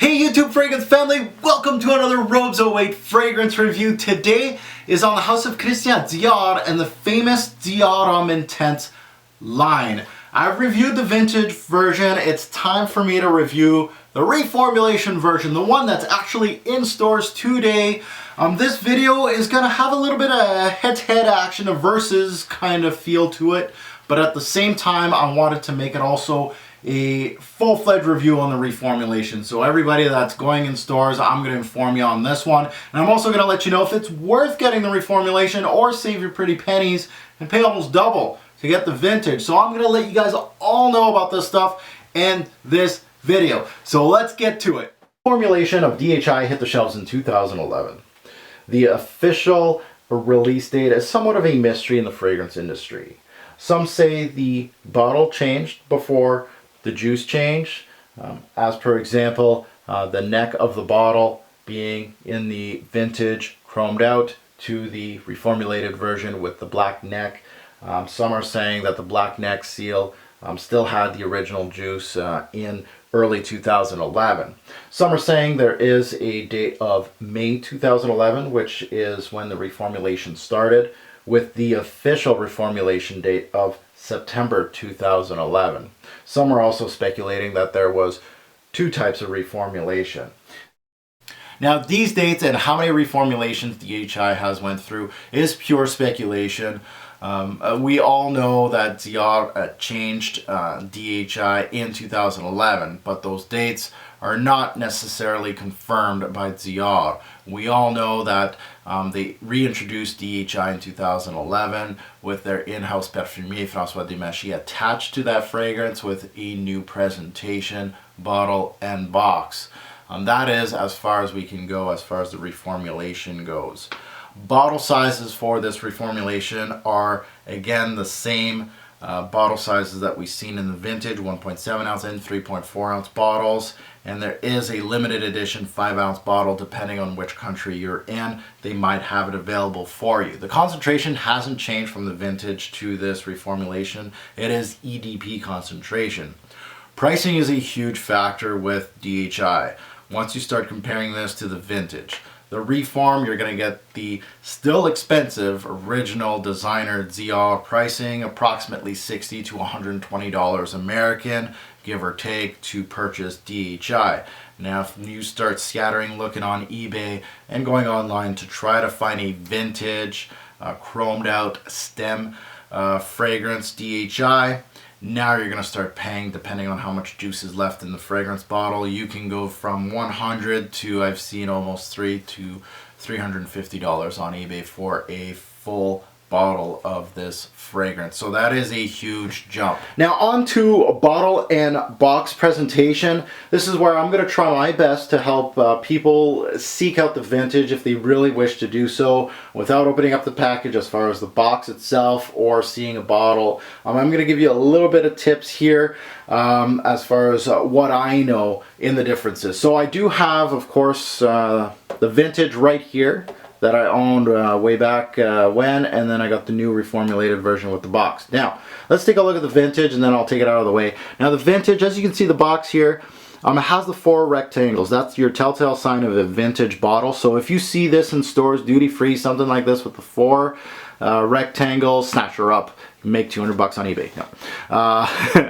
Hey YouTube fragrance family, welcome to another Robes 08 fragrance review. Today is on the house of Christian Dior and the famous Dior Homme Intense line. I've reviewed the vintage version. It's time for me to review the reformulation version, the one that's actually in stores today. This video is going to have a little bit of head-to-head action, a versus kind of feel to it, but at the same time I wanted to make it also a full-fledged review on the reformulation. So everybody that's going in stores, I'm going to inform you on this one. And I'm also going to let you know if it's worth getting the reformulation or save your pretty pennies and pay almost double to get the vintage. So I'm going to let you guys all know about this stuff in this video. So let's get to it. Formulation of DHI hit the shelves in 2011. The official release date is somewhat of a mystery in the fragrance industry. Some say the bottle changed before the juice change, as per example, the neck of the bottle being in the vintage chromed out to the reformulated version with the black neck. Some are saying that the black neck seal still had the original juice in early 2011. Some are saying there is a date of May 2011, which is when the reformulation started, with the official reformulation date of September 2011. Some are also speculating that there was two types of reformulation. Now these dates and how many reformulations DHI has went through is pure speculation. We all know that Dior changed DHI in 2011, but those dates are not necessarily confirmed by Dior. We all know that they reintroduced DHI in 2011 with their in-house parfumier François Demachy attached to that fragrance with a new presentation, bottle and box. That is as far as we can go as far as the reformulation goes. Bottle sizes for this reformulation are again the same bottle sizes that we've seen in the vintage, 1.7 ounce and 3.4 ounce bottles, and there is a limited edition 5 ounce bottle. Depending on which country you're in, they might have it available for you. The concentration hasn't changed from the vintage to this reformulation. It is EDP concentration. Pricing is a huge factor with DHI. Once you start comparing this to the vintage, the reform, you're going to get the still expensive original designer Dior pricing, approximately $60 to $120 American, give or take, to purchase DHI. Now if you start scattering, looking on eBay and going online to try to find a vintage chromed out stem fragrance DHI, now you're going to start paying, depending on how much juice is left in the fragrance bottle. You can go from $100 to, I've seen almost $300 to $350 on eBay for a full bottle of this fragrance. So that is a huge jump. Now on to bottle and box presentation. This is where I'm going to try my best to help people seek out the vintage if they really wish to do so without opening up the package as far as the box itself or seeing a bottle. I'm going to give you a little bit of tips here as far as what I know in the differences. So I do have, of course, the vintage right here that I owned way back when, and then I got the new reformulated version with the box. Now, let's take a look at the vintage and then I'll take it out of the way. Now the vintage, as you can see the box here, it has the 4 rectangles. That's your telltale sign of a vintage bottle. So if you see this in stores, duty free, something like this with the 4 rectangles, snatch her up. Make 200 bucks on eBay. No.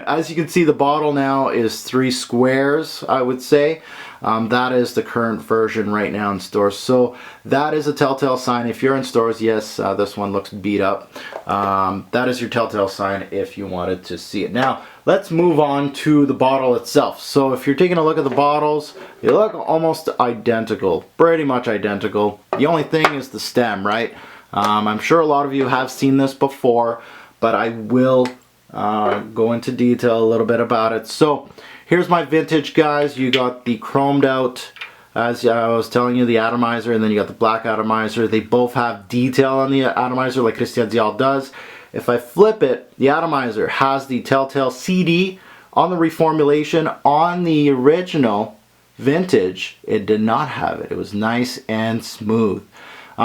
As you can see, the bottle now is 3 squares, I would say. That is the current version right now in stores. So that is a telltale sign. If you're in stores, yes, this one looks beat up. That is your telltale sign if you wanted to see it. Now, let's move on to the bottle itself. So if you're taking a look at the bottles, they look almost identical, pretty much identical. The only thing is the stem, right? I'm sure a lot of you have seen this before, but I will go into detail a little bit about it. So here's my vintage, guys. You got the chromed out, as I was telling you, the atomizer, and then you got the black atomizer. They both have detail on the atomizer like Christian Dior does. If I flip it, the atomizer has the telltale CD on the reformulation. On the original vintage, it did not have it. It was nice and smooth.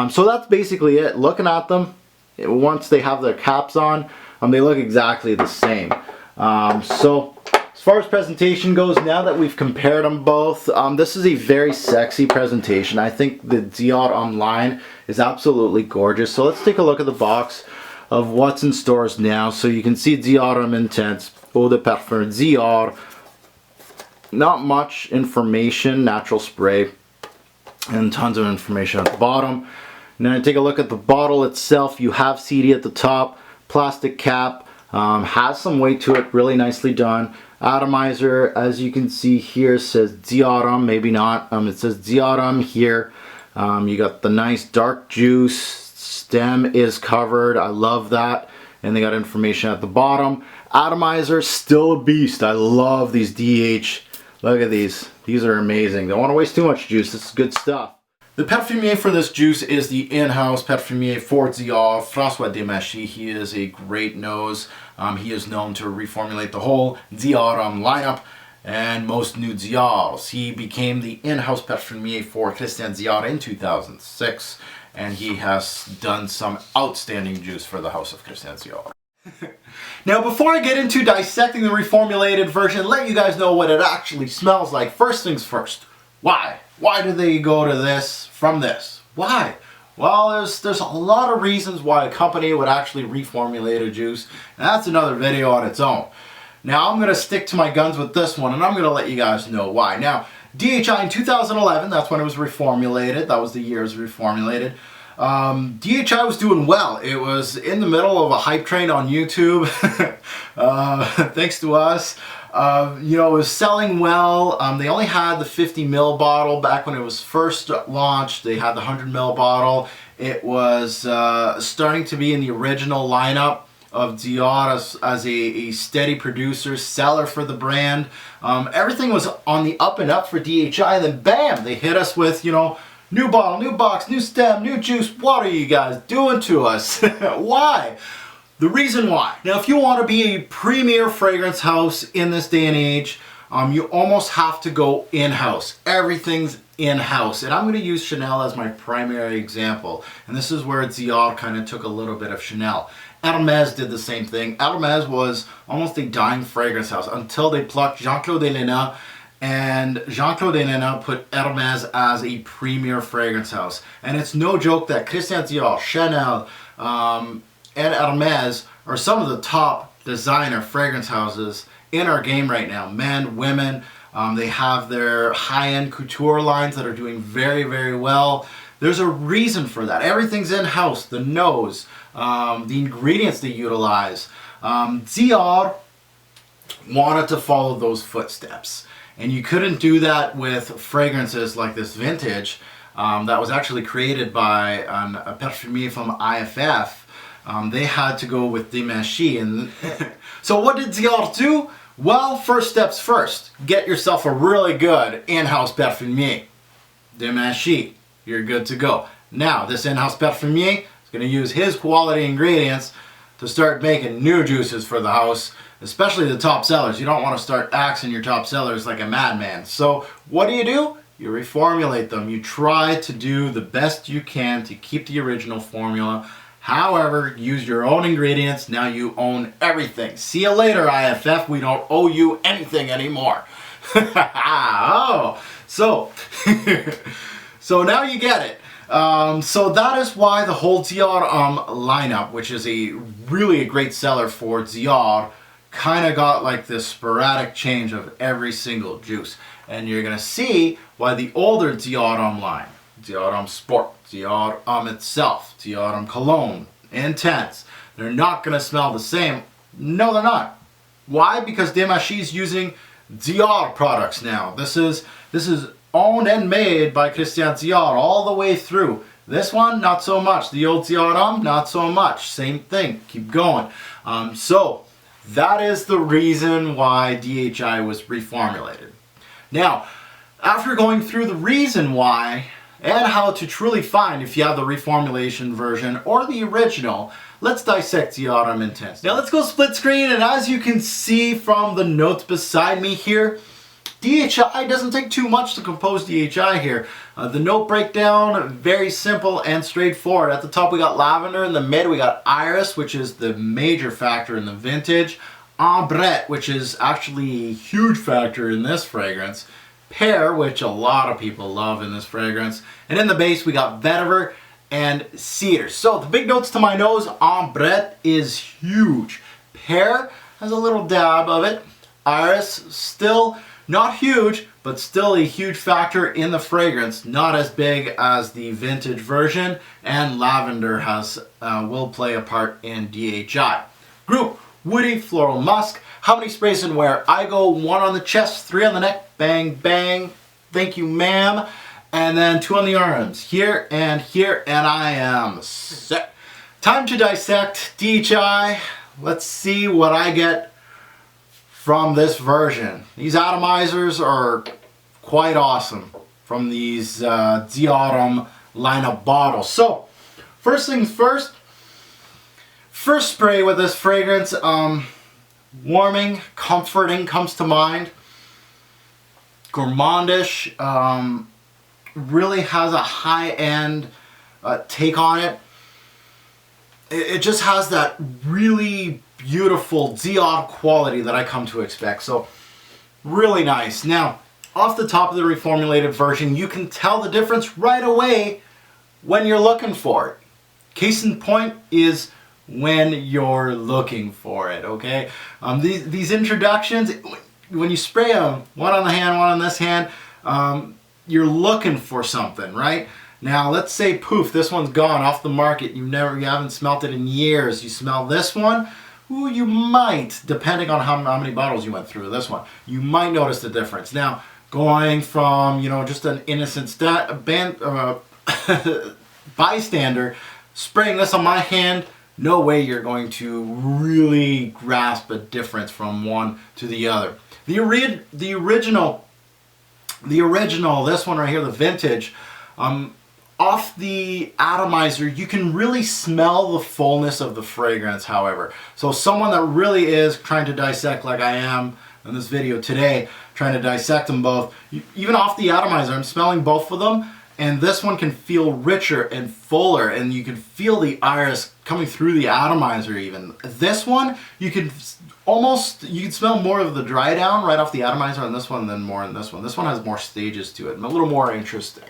So that's basically it. Looking at them, once they have their caps on, they look exactly the same. So as far as presentation goes, now that we've compared them both, this is a very sexy presentation. I think the Dior Homme line is absolutely gorgeous. So let's take a look at the box of what's in stores now. So you can see Dior Homme Intense, Eau de Parfum Dior. Not much information, natural spray, and tons of information at the bottom. Now take a look at the bottle itself. You have CD at the top, plastic cap, has some weight to it, really nicely done. Atomizer, as you can see here, says Dior Homme, maybe not. It says Dior Homme here. You got the nice dark juice, stem is covered, I love that. And they got information at the bottom. Atomizer, still a beast. I love these DH. Look at these. These are amazing. Don't want to waste too much juice. This is good stuff. The perfumier for this juice is the in-house perfumier for Dior, François Demachy. He is a great nose. He is known to reformulate the whole Dior lineup and most new Diors. He became the in-house perfumier for Christian Dior in 2006, and he has done some outstanding juice for the house of Christian Dior. Now, before I get into dissecting the reformulated version, let you guys know what it actually smells like. First things first, why? Why do they go to this from this? Why? Well, there's a lot of reasons why a company would actually reformulate a juice, and that's another video on its own. Now, I'm going to stick to my guns with this one, and I'm going to let you guys know why. Now, DHI in 2011, that's when it was reformulated. That was the year it was reformulated. DHI was doing well. It was in the middle of a hype train on YouTube, thanks to us. You know, it was selling well. They only had the 50 ml bottle back when it was first launched. They had the 100 ml bottle. It was starting to be in the original lineup of Dior as a steady producer, seller for the brand. Everything was on the up and up for DHI. Then bam, they hit us with, you know, new bottle, new box, new stem, new juice. What are you guys doing to us? Why? The reason why. Now, if you want to be a premier fragrance house in this day and age, you almost have to go in-house. Everything's in-house. And I'm going to use Chanel as my primary example. And this is where Dior kind of took a little bit of Chanel. Hermès did the same thing. Hermès was almost a dying fragrance house until they plucked Jean-Claude Helena, and Jean-Claude Helena put Hermès as a premier fragrance house. And it's no joke that Christian Dior, Chanel, and Hermès are some of the top designer fragrance houses in our game right now. Men, women, they have their high-end couture lines that are doing very, very well. There's a reason for that. Everything's in-house. The nose, the ingredients they utilize. Dior wanted to follow those footsteps. And you couldn't do that with fragrances like this vintage that was actually created by a perfumier from IFF. They had to go with Demachy. And so what did Dior do? Well, first steps first. Get yourself a really good in-house perfumier. Demachy, you're good to go. Now, this in-house perfumier is going to use his quality ingredients to start making new juices for the house, especially the top sellers. You don't want to start axing your top sellers like a madman. So what do? You reformulate them. You try to do the best you can to keep the original formula. However, use your own ingredients. Now you own everything. See you later, IFF. We don't owe you anything anymore. Oh, so so now you get it. So that is why the whole Dior lineup, which is really a great seller for Dior, kind of got like this sporadic change of every single juice. And you're going to see why the older Dior Homme line, Dior Homme Sport, Dior Homme itself, Dior Homme Cologne, Intense, they're not going to smell the same. No, they're not. Why? Because Demachy is using Dior products now. This is owned and made by Christian Dior all the way through. This one, not so much. The old Dior Homme, not so much. Same thing. Keep going. So that is the reason why DHI was reformulated. Now, after going through the reason why and how to truly find if you have the reformulation version or the original, let's dissect Dior Homme Intense. Now let's go split screen, and as you can see from the notes beside me here, DHI doesn't take too much to compose DHI here. The note breakdown, very simple and straightforward. At the top we got lavender, in the mid we got iris, which is the major factor in the vintage. Ambrette, which is actually a huge factor in this fragrance, pear, which a lot of people love in this fragrance, and in the base we got vetiver and cedar. So the big notes to my nose, Ambrette is huge. Pear has a little dab of it. Iris, still not huge, but still a huge factor in the fragrance. Not as big as the vintage version. And lavender will play a part in DHI. Group, woody, floral, musk. How many sprays in where? I go 1 on the chest, 3 on the neck, bang, bang. Thank you, ma'am. And then 2 on the arms, here, and I am set. Time to dissect DHI. Let's see what I get from this version. These atomizers are quite awesome from these Dior Homme line of bottles. So, first things first spray with this fragrance, warming, comforting comes to mind. Gourmandish, really has a high-end take on it. It just has that really beautiful Dior quality that I come to expect. So really nice. Now, off the top of the reformulated version, you can tell the difference right away when you're looking for it. Case in point is when you're looking for it, okay? These introductions, when you spray them, 1 on the hand, 1 on this hand, you're looking for something, right? Now, let's say, poof, this one's gone off the market. You haven't smelt it in years. You smell this one, ooh, you might, depending on how many bottles you went through this one, you might notice the difference. Now, going from, just an innocent bystander, spraying this on my hand, no way you're going to really grasp a difference from one to the other. The original, this one right here, the vintage, off the atomizer, you can really smell the fullness of the fragrance, however. So someone that really is trying to dissect, like I am in this video today, trying to dissect them both, even off the atomizer, I'm smelling both of them, and this one can feel richer and fuller, and you can feel the iris coming through the atomizer even. This one, you can smell more of the dry down right off the atomizer on this one than more in this one. This one has more stages to it and a little more interesting.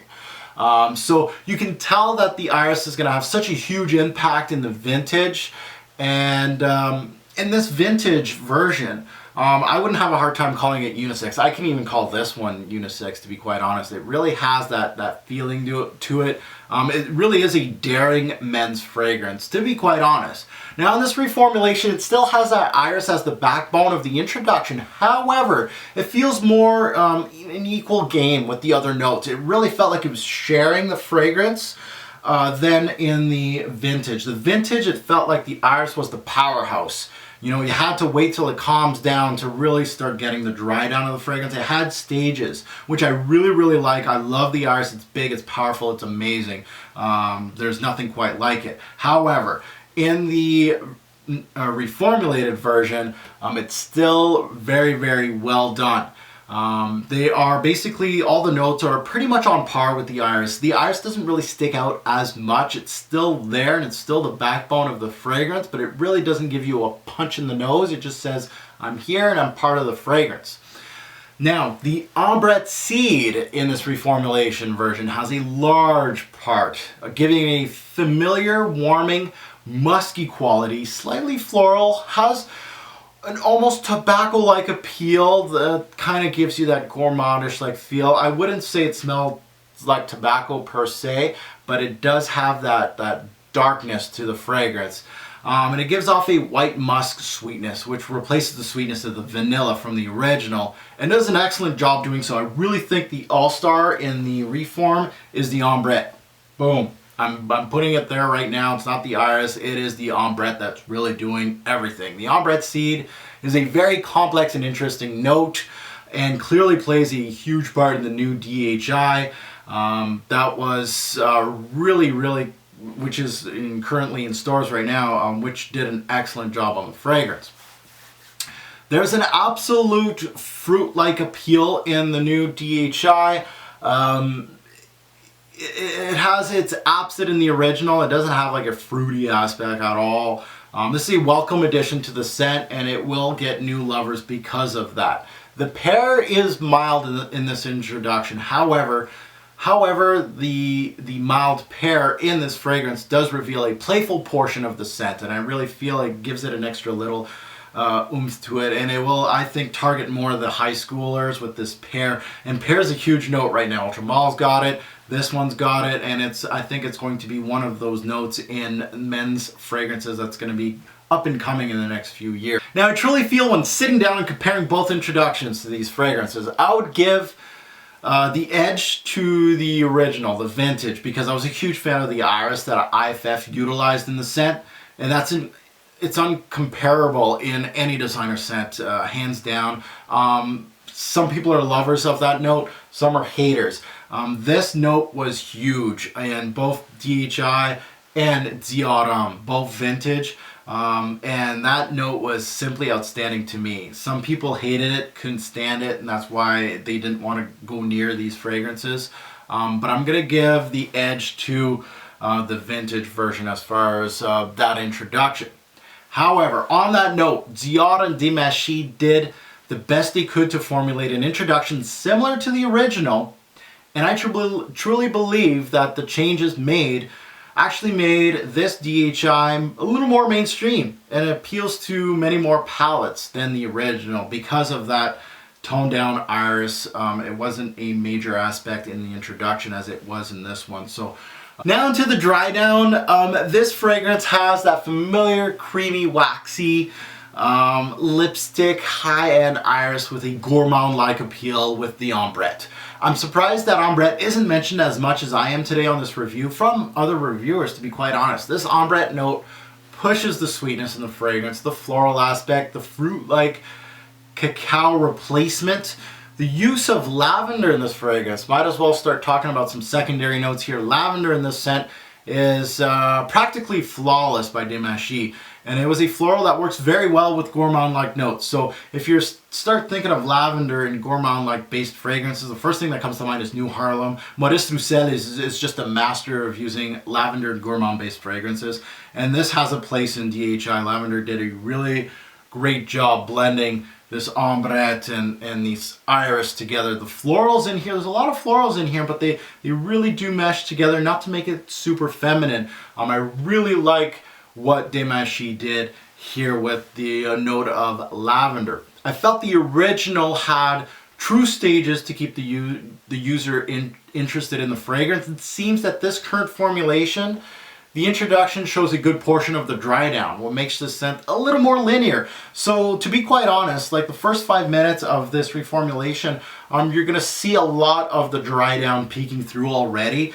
So you can tell that the iris is going to have such a huge impact in the vintage, and in this vintage version, I wouldn't have a hard time calling it unisex. I can even call this one unisex, to be quite honest. It really has that feeling to it. It really is a daring men's fragrance, to be quite honest. Now in this reformulation, it still has that iris as the backbone of the introduction. However, it feels more an equal game with the other notes. It really felt like it was sharing the fragrance than in the vintage. The vintage, it felt like the iris was the powerhouse. You had to wait till it calms down to really start getting the dry down of the fragrance. It had stages, which I really, really like. I love the iris. It's big, it's powerful, it's amazing. There's nothing quite like it. However, in the reformulated version, it's still very, very well done. They are basically, all the notes are pretty much on par with the iris. The iris doesn't really stick out as much. It's still there and it's still the backbone of the fragrance, but it really doesn't give you a punch in the nose. It just says, I'm here and I'm part of the fragrance. Now, the Ambrette seed in this reformulation version has a large part, giving a familiar, warming, musky quality, slightly floral, has an almost tobacco-like appeal that kind of gives you that gourmandish-like feel. I wouldn't say it smells like tobacco per se, but it does have that darkness to the fragrance. And it gives off a white musk sweetness, which replaces the sweetness of the vanilla from the original, and does an excellent job doing so. I really think the all-star in the reform is the Ambrette. Boom. I'm putting it there right now. It's not the iris, it is the Ambrette that's really doing everything. The Ambrette seed is a very complex and interesting note, and clearly plays a huge part in the new DHI. That was really, which is currently in stores right now, which did an excellent job on the fragrance. There's an absolute fruit-like appeal in the new DHI. It has its opposite in the original. It doesn't have like a fruity aspect at all. This is a welcome addition to the scent, and it will get new lovers because of that. The pear is mild in this introduction. However, the mild pear in this fragrance does reveal a playful portion of the scent, and I really feel it gives it an extra little oomph to it, and it will, I think, target more of the high schoolers with this pear. And pear is a huge note right now. Ultramal's got it, this one's got it, and I think it's going to be one of those notes in men's fragrances that's going to be up and coming in the next few years. Now, I truly feel when sitting down and comparing both introductions to these fragrances, I would give the edge to the original, the vintage, because I was a huge fan of the iris that IFF utilized in the scent, and it's uncomparable in any designer scent, hands down. Some people are lovers of that note, some are haters. This note was huge in both DHI and Dior Homme, both vintage. And that note was simply outstanding to me. Some people hated it, couldn't stand it, and that's why they didn't want to go near these fragrances. But I'm going to give the edge to the vintage version as far as that introduction. However, on that note, Dior and Dimashi did the best they could to formulate an introduction similar to the original, and I truly believe that the changes made actually made this DHI a little more mainstream, and it appeals to many more palates than the original because of that toned down iris. It wasn't a major aspect in the introduction as it was in this one. So now into the dry down. This fragrance has that familiar creamy waxy lipstick high-end iris with a gourmand-like appeal with the ambrette. I'm surprised that ambrette isn't mentioned as much as I am today on this review from other reviewers, to be quite honest. This ambrette note pushes the sweetness in the fragrance, the floral aspect, the fruit-like cacao replacement. The use of lavender in this fragrance, might as well start talking about some secondary notes here. Lavender in this scent is practically flawless by Dimashi, and it was a floral that works very well with gourmand-like notes. So if you start thinking of lavender and gourmand-like based fragrances, the first thing that comes to mind is New Harlem. Maurice Roussel is just a master of using lavender and gourmand based fragrances, and this has a place in DHI. Lavender did a really great job blending this ambrette and these iris together. The florals in here, there's a lot of florals in here, but they really do mesh together, not to make it super feminine. I really like what Dimashi did here with the note of lavender. I felt the original had true stages to keep the user interested in the fragrance. It seems that this current formulation, the introduction shows a good portion of the dry down, what makes this scent a little more linear. So to be quite honest, like the first 5 minutes of this reformulation, you're gonna see a lot of the dry down peeking through already.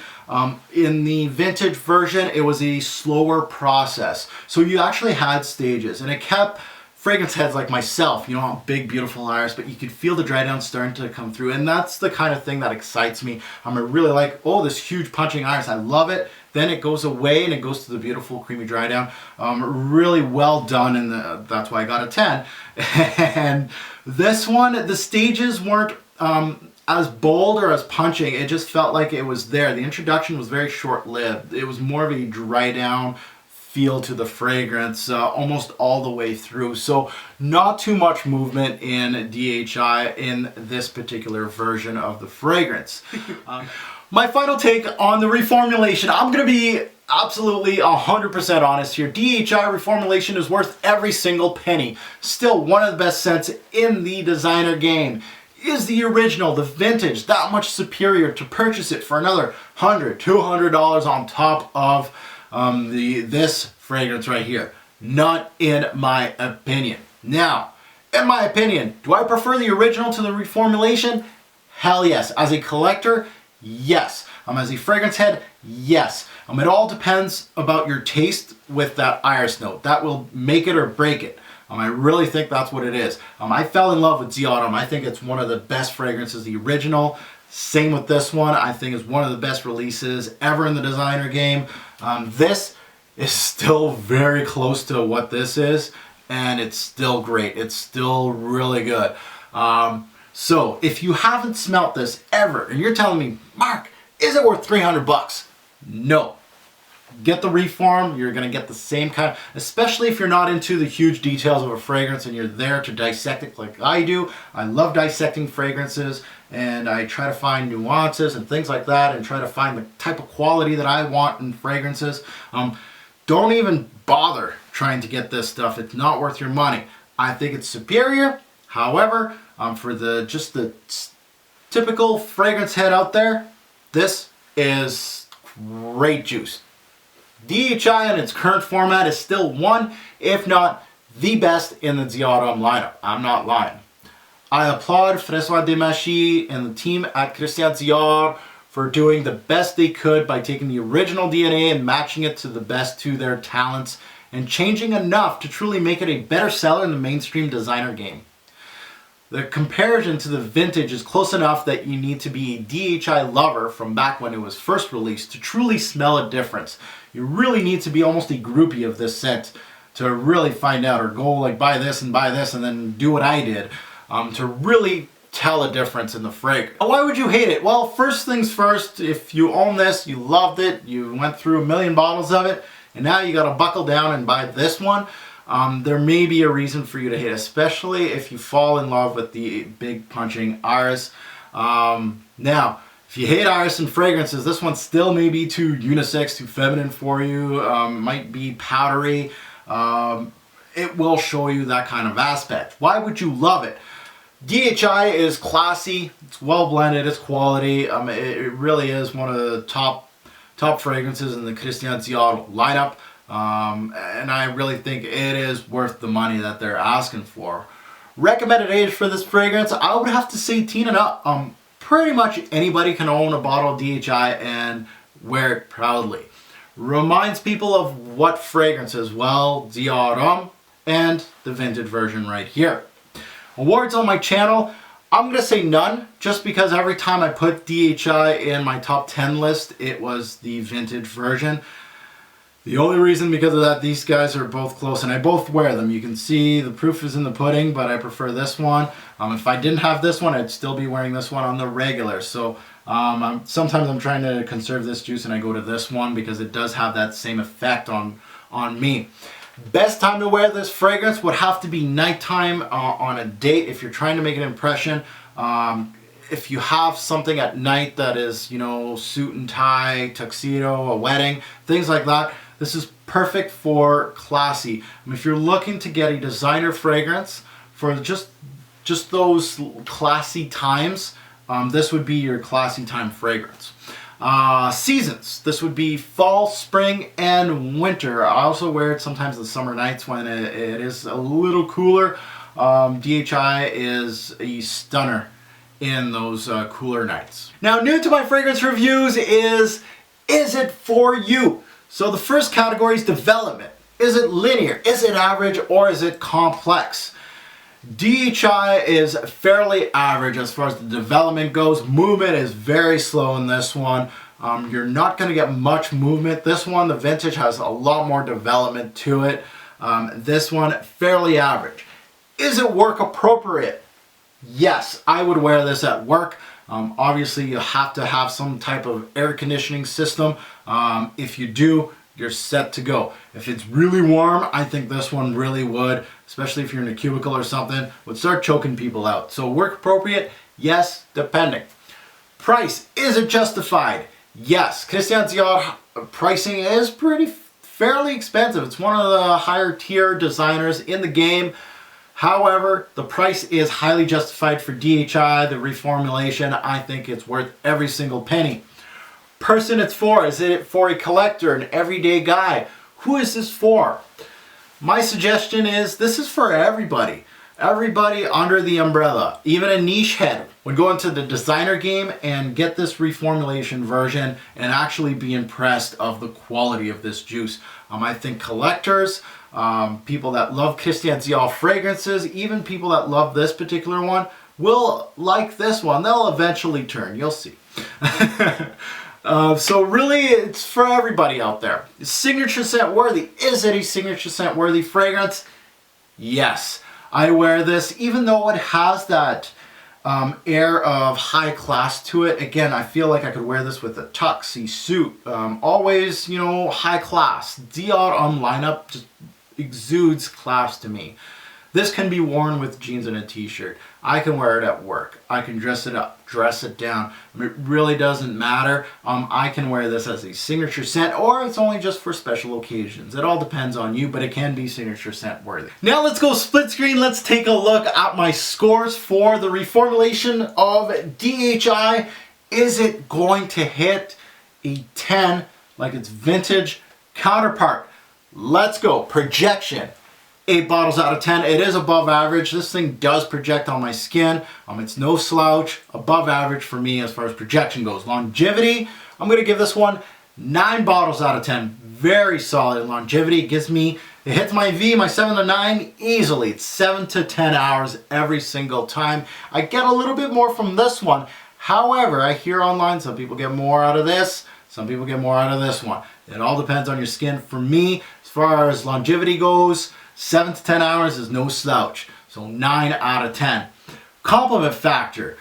In the vintage version, it was a slower process. So you actually had stages, and it kept fragrance heads like myself, you know, big, beautiful iris, but you could feel the dry down starting to come through, and that's the kind of thing that excites me. I really like, oh, this huge punching iris, I love it. Then it goes away and it goes to the beautiful creamy dry down. Really well done, and that's why I got a 10. And this one, the stages weren't as bold or as punching. It just felt like it was there. The introduction was very short-lived. It was more of a dry down feel to the fragrance almost all the way through. So not too much movement in DHI in this particular version of the fragrance. My final take on the reformulation, I'm going to be absolutely 100% honest here. DHI reformulation is worth every single penny. Still one of the best scents in the designer game. Is the original, the vintage, that much superior to purchase it for another $100, $200 on top of this fragrance right here? Not in my opinion. Now, in my opinion, do I prefer the original to the reformulation? Hell yes. As a collector, yes. As a fragrance head, yes. It all depends about your taste with that iris note. That will make it or break it. I really think that's what it is. I fell in love with Dior Homme. I think it's one of the best fragrances, the original. Same with this one. I think it's one of the best releases ever in the designer game. This is still very close to what this is, and it's still great. It's still really good. So if you haven't smelt this ever, and you're telling me, Mark, is it worth 300 bucks? No. get the Reform, you're going to get the same kind, especially if you're not into the huge details of a fragrance and you're there to dissect it like I do. I love dissecting fragrances, and I try to find nuances and things like that and try to find the type of quality that I want in fragrances. Don't even bother trying to get this stuff. It's not worth your money. I think it's superior. However, for the typical fragrance head out there, this is great juice. DHI in its current format is still one, if not the best in the Dior Homme lineup. I'm not lying. I applaud François Demachy and the team at Christian Dior for doing the best they could by taking the original DNA and matching it to the best to their talents and changing enough to truly make it a better seller in the mainstream designer game. The comparison to the vintage is close enough that you need to be a DHI lover from back when it was first released to truly smell a difference. You really need to be almost a groupie of this scent to really find out, or go like buy this and then do what I did to really tell a difference in the fragrance. Why would you hate it? Well, first things first, if you own this, you loved it, you went through 1,000,000 bottles of it, and now you gotta buckle down and buy this one, there may be a reason for you to hate, especially if you fall in love with the big punching iris. Now, if you hate iris and fragrances, this one still may be too unisex, too feminine for you, might be powdery. It will show you that kind of aspect. Why would you love it? DHI is classy, it's well blended, it's quality. It really is one of the top fragrances in the Christian Dior lineup. And I really think it is worth the money that they're asking for. Recommended age for this fragrance, I would have to say teen and up. Pretty much anybody can own a bottle of DHI and wear it proudly. Reminds people of what fragrances? Well, Dior Homme and the vintage version right here. Awards on my channel, I'm going to say none, just because every time I put DHI in my top 10 list, it was the vintage version. The only reason because of that, these guys are both close and I both wear them. You can see the proof is in the pudding, but I prefer this one. If I didn't have this one, I'd still be wearing this one on the regular. So sometimes I'm trying to conserve this juice and I go to this one because it does have that same effect on me. Best time to wear this fragrance would have to be nighttime on a date if you're trying to make an impression. If you have something at night that is, you know, suit and tie, tuxedo, a wedding, things like that, this is perfect for classy. If you're looking to get a designer fragrance for just those classy times, this would be your classy time fragrance. Seasons, this would be fall, spring, and winter. I also wear it sometimes the summer nights when it is a little cooler. DHI is a stunner in those cooler nights. Now, new to my fragrance reviews is it for you? So the first category is development. Is it linear? Is it average? Or is it complex? DHI is fairly average as far as the development goes. Movement is very slow in this one. You're not going to get much movement. This one, the vintage, has a lot more development to it. This one, fairly average. Is it work appropriate? Yes, I would wear this at work. Obviously, you have to have some type of air conditioning system. If you do, you're set to go. If it's really warm, I think this one really would, especially if you're in a cubicle or something, would start choking people out. So work appropriate? Yes, depending. Price, is it justified? Yes. Christian Dior pricing is fairly expensive. It's one of the higher tier designers in the game. However, the price is highly justified for DHI, the reformulation. I think it's worth every single penny. Person it's for, is it for a collector, an everyday guy? Who is this for? My suggestion is this is for everybody. Everybody under the umbrella. Even a niche head would go into the designer game and get this reformulation version and actually be impressed of the quality of this juice. I think collectors, people that love Christian Dior fragrances, even people that love this particular one, will like this one. They'll eventually turn, you'll see. So really, it's for everybody out there. Is signature scent worthy? Is it a signature scent worthy fragrance? Yes. I wear this even though it has that air of high class to it. Again, I feel like I could wear this with a tuxie suit. Always, you know, high class. Dior Homme lineup just exudes class to me. This can be worn with jeans and a t-shirt. I can wear it at work. I can dress it up, dress it down. It really doesn't matter. I can wear this as a signature scent, or it's only just for special occasions. It all depends on you, but it can be signature scent worthy. Now let's go split screen. Let's take a look at my scores for the reformulation of DHI. Is it going to hit a 10 like its vintage counterpart? Let's go. Projection. 8 bottles out of 10. It is above average. This thing does project on my skin. It's no slouch. Above average for me as far as projection goes. Longevity, I'm going to give this one 9 bottles out of 10. Very solid longevity. It hits my V, my 7 to 9 easily. It's 7 to 10 hours every single time. I get a little bit more from this one. However, I hear online some people get more out of this. Some people get more out of this one. It all depends on your skin. For me, as far as longevity goes, 7 to 10 hours is no slouch. So 9 out of 10. Compliment factor.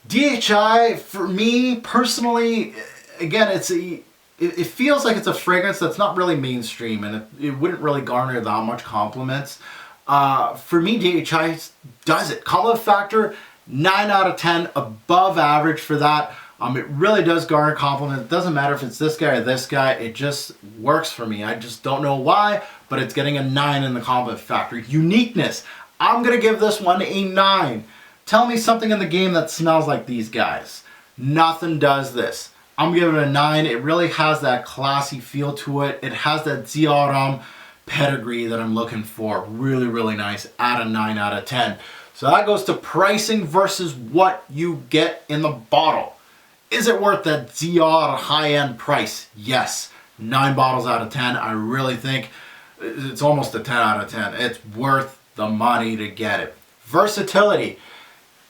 DHI, for me personally, again, it feels like it's a fragrance that's not really mainstream, and it wouldn't really garner that much compliments. For me, DHI does it. Compliment factor, 9 out of 10, above average for that. It really does garner compliments. It doesn't matter if it's this guy or this guy. It just works for me. I just don't know why, but it's getting a 9 in the compliment factor. Uniqueness. I'm going to give this one a 9. Tell me something in the game that smells like these guys. Nothing does this. I'm giving it a 9. It really has that classy feel to it. It has that Dior Homme pedigree that I'm looking for. Really, really nice. At a 9 out of 10. So that goes to pricing versus what you get in the bottle. Is it worth that Dior high-end price? Yes. 9 bottles out of 10. I really think it's almost a 10 out of 10. It's worth the money to get it. Versatility.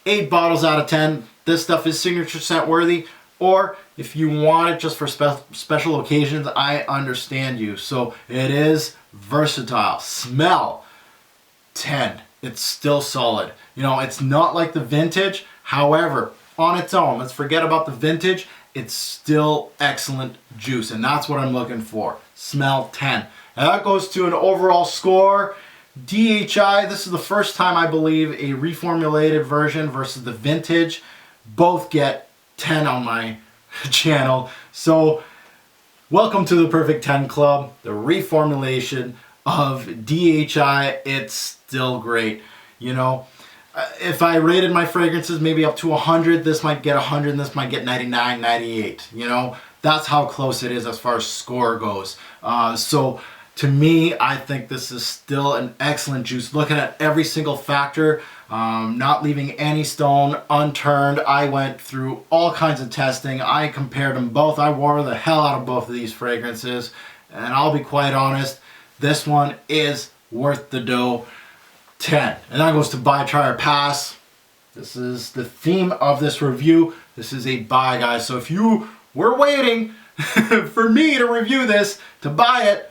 8 bottles out of 10. This stuff is signature scent worthy. Or if you want it just for special occasions, I understand you. So it is versatile. Smell. 10. It's still solid. You know, it's not like the vintage. However, on its own, let's forget about the vintage, it's still excellent juice, and that's what I'm looking for. Smell 10. And that goes to an overall score. DHI, this is the first time I believe a reformulated version versus the vintage both get 10 on my channel. So welcome to the Perfect 10 Club, the reformulation of DHI. It's still great, you know. If I rated my fragrances maybe up to 100, this might get 100 and this might get 99, 98. You know, that's how close it is as far as score goes. So to me, I think this is still an excellent juice. Looking at every single factor, not leaving any stone unturned. I went through all kinds of testing. I compared them both. I wore the hell out of both of these fragrances. And I'll be quite honest, this one is worth the dough. 10. And that goes to buy, try, or pass. This is the theme of this review. This is a buy, guys. So if you were waiting for me to review this, to buy it,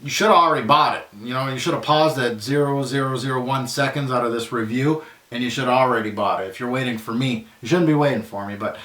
you should have already bought it. You know, you should have paused at 0.001 seconds out of this review, and you should have already bought it. If you're waiting for me, you shouldn't be waiting for me, but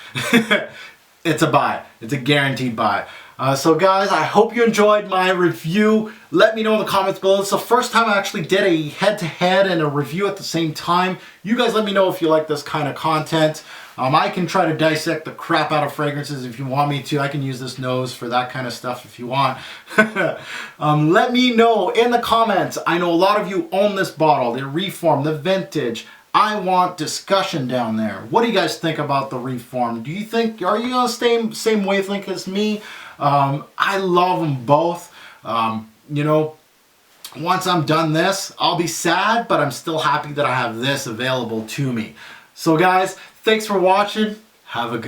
it's a buy. It's a guaranteed buy. So guys, I hope you enjoyed my review. Let me know in the comments below. It's the first time I actually did a head-to-head and a review at the same time. You guys let me know if you like this kind of content. I can try to dissect the crap out of fragrances if you want me to. I can use this nose for that kind of stuff if you want. Let me know in the comments. I know a lot of you own this bottle, the Reform, the vintage. I want discussion down there. What do you guys think about the Reform? Do you think, are you on the same wavelength as me? I love them both. You know, once I'm done this, I'll be sad, but I'm still happy that I have this available to me. So guys, thanks for watching. Have a good one.